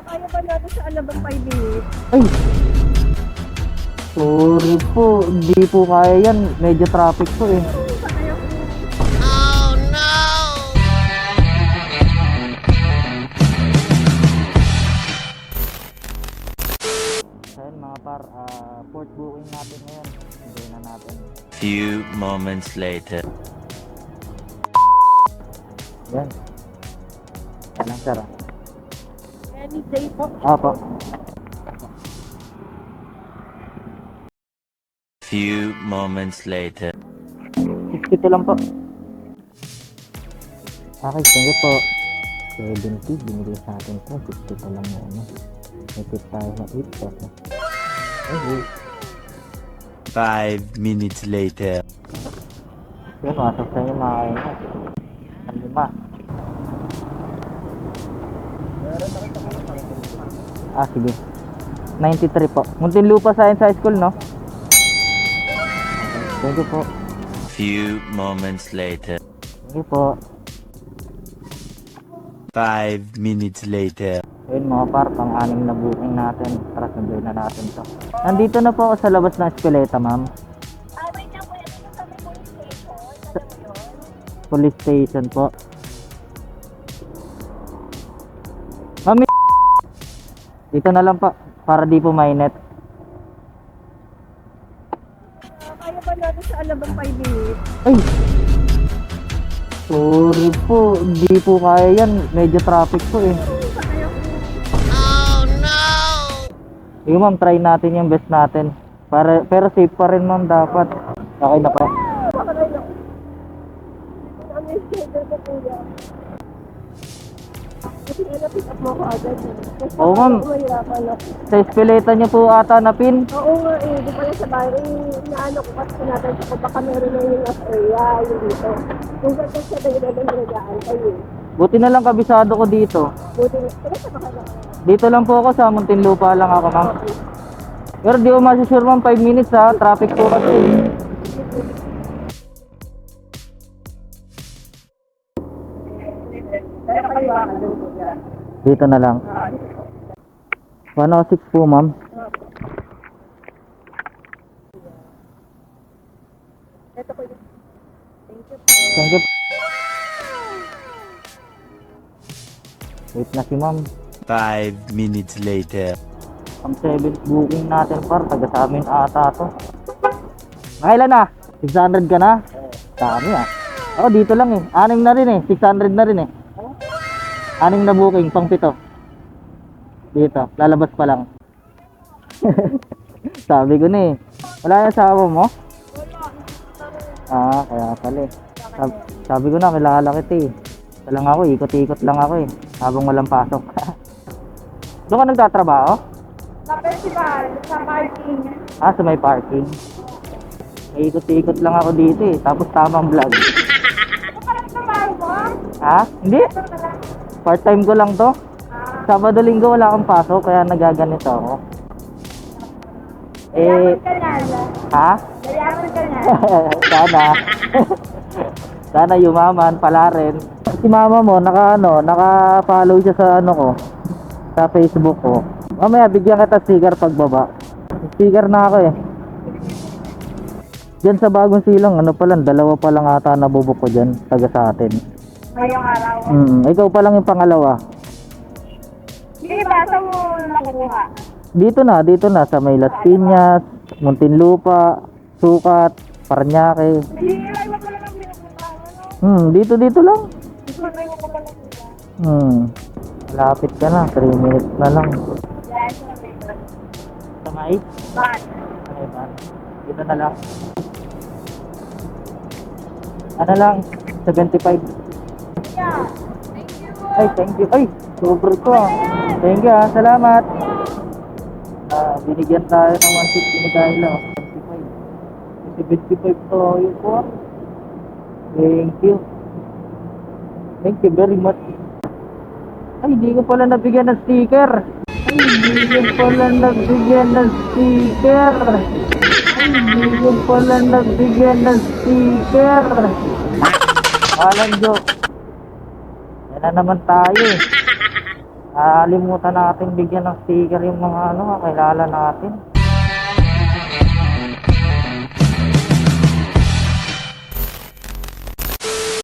Kaya ba natin sa Alabang 5 minutes? Ay! Sorry po, hindi po kaya yan. Medyo traffic po eh. Kaya ko. Ayun mga par, port booking natin ngayon. Enjoy na natin. Few moments later. Yan. Yan lang sir. Any day po. Apo. Few moments later. 62 lang po. Okay, thank you po. 70, binigay sa atin po. 62 lang mo. May tip tayo na 8 pesos. Okay. 5 minutes later. Yun, masok sa inyo mga kain mo. Ang lima. Sige. 93 po. Muntinlupa Science High School, no? Thank you po. Few moments later. Thank you po. 5 minutes later. Ayun mga par, pang-anim na booking natin. Tara, sunduin na natin to. Nandito na po ako sa labas ng Espeleta, ma'am. Wait lang po. Ito yung kami police station. Ano po yun? Police station po. Ma'am, dito na lang pa, para di po mainit. Kaya ba natin sa Alabang 5 minutes? Ay! Sorry po, hindi po kaya yan. Medyo traffic po eh. Kaya ko. Sige ma'am, try natin yung best natin. Pero safe pa rin ma'am dapat. Okay na po. Baka na yun. Ang schedule ko kuya. Kasi na-pick up mo ko agad. Oo, ma'am. Mahirapan ako. Sa Espeleta niyo po ata na pin. Oo nga eh, di pala sa bahay, naano ko kasi sinatanong ko baka meron na yung last area, yung dito. Kung ganda siya na yun, nalagaan kayo. Buti na lang kabisado ko dito. Buti na, teka sa baka na. Dito lang po ako sa Muntinlupa lang ako ma'am. Pero di ko masusure ma'am, 5 minutes ha. Traffic po kasi. Kaya kayo ka doon po yan. Dito na lang. 106 po ma'am. Ito po yun. Thank you po. Thank you. Wait na si ma'am. 5 minutes later. Ang 7th booking natin par, taga sa amin ata to. Nakailan na? 600 ka na? Dami ah. Oo, dito lang eh. 6 na rin eh. 600 na rin eh. 6 na booking, pang 7. Dito, lalabas pa lang. Sabi ko na eh. Wala yung asawa mo? Kaya pala eh. Sabi ko na, kilala kita eh. Ito lang ako, ikot-ikot lang ako eh. Habang walang pasok. Doon ka nagtatrabaho? Sa festival, sa parking. Sa may parking. Ikot-ikot lang ako dito eh. Tapos tamang vlog. Ito pala sa bahay mo? Hindi. Part-time ko lang to. Sabado linggo wala akong pasok kaya nagaganito ako. Dayaman ka na. Dayaman ka na. Sana. Sana yumaman pala rin. Si mama mo naka-follow siya sa ko. Sa Facebook ko. Mamaya bigyan kita sticker pagbaba. Sticker na ako eh. Diyan sa bagong silang, dalawa pa lang ata nabubuk ko dyan, taga sa atin. Ngayong araw. Ikaw pa lang yung pangalawa. Hindi ba? Saan mo nakukuha? Dito na, sa may Las Piñas, Muntinlupa, Sukat, Parañaque. Hindi, mo pala ng pinupuntahan. Dito lang. Gusto mo ko pala sila. Malapit ka na, 3 minutes na lang. Yan, sa paper. Sa may? Ban. Ay, man. Dito na lang. Ano lang, 75. Yeah. Thank you. Ay, thank you. Ay, super ko ah. Thank you ah, salamat. Binigyan tayo ng 150 ni Kyla. 75. 75 to yun po ah. Thank you. Thank you very much. Ay, hindi ko pala nabigyan ng sticker. Ay, hindi ko pala nabigyan ng sticker. Ay, hindi ko pala nabigyan ng sticker. Walang joke. Yan na naman tayo eh. Nakalimutan natin bigyan ng sticker yung mga ano, kakilala natin.